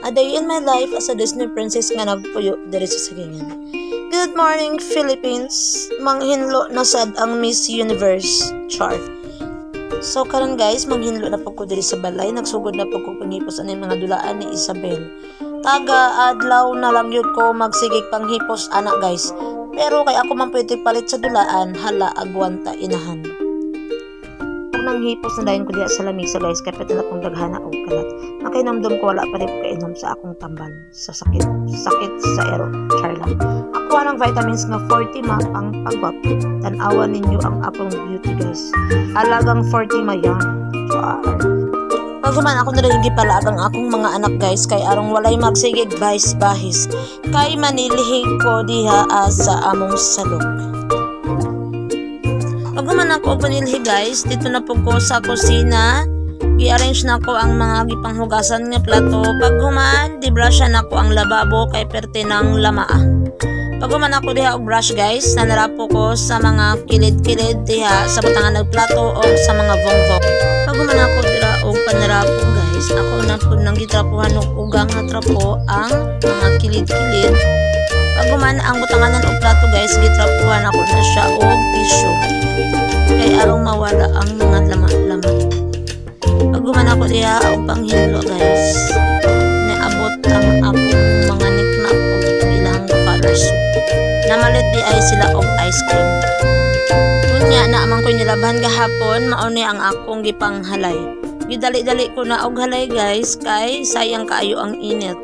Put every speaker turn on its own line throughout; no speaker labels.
A day in my life as a Disney princess nga nagpuyo diri sa Sagingan. Good morning Philippines. Manghinlo na sad ang Miss Universe char. So karon guys, manghinlo na pud ko diri sa balay, nagsugod na pud ko panghipos ani mga dulaan ni Isabel. Taga adlaw na lang yun ko magsigig panghipos anak guys. Pero kay ako man pwede palit sa dulaan, hala agwanta inahan. Nang hipos na dayon ko diya sa lamisa guys, kaya pwede na pong daghana og kalat. Nakinamdom ko wala pa rin kainom sa akong tambal sa sakit sa ero. Char lang. Ako ng vitamins nga 40 ma pang pagwapo. Tanawan ninyo ang akong beauty guys. Alagang 40 ma yan. Char. Pagkuman ako na rin pala ang akong mga anak guys, kay arong walay magsigig bahis kay manilihig ko diha sa among salok. Pagkuman ako panilhi guys, dito na po ko sa kusina. I-arrange na ko ang mga gipanghugasan nga plato. Pagkuman, di-brushan na ko ang lababo kay perte ng lamaa. Pagkuman ako diha og brush guys, nanarapo ko sa mga kilid-kilid diha sa butangan ng plato o sa mga vongvong. Pagkuman ako diha og panarapo guys, ako na po nang gitrapuhan og ugang nga trapo ang mga kilid-kilid. Pagkuman ang butangan ng plato guys, gitrapuhan ako na siya og tissue. Kay arong mawala ang mga lama-lama. Pagkuman ako diha og panghinlo guys, naabot ang akong mga niknap og ilang colors. Namalit di ay sila og ice cream. Kunya na amang ko nilabahan gahapon, mao ni ang akong gipanghalay. Gidali-dali ko na og halay guys, kay sayang kaayo ang init.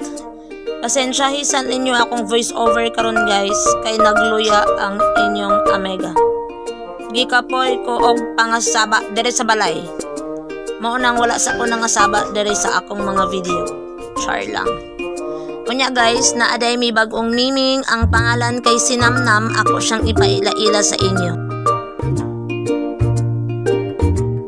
Pasensyahisan ninyo akong voice over karon guys, kay nagluya ang inyong amega. Gikapoy ko og pangasaba diri sa balay. Mao nang wala sa ko nangasaba diri sa akong mga video. Char lang. Kunya guys, naaday mi bag-ong niming ang pangalan kay Sinamnam, ako siyang ipaila-ila sa inyo.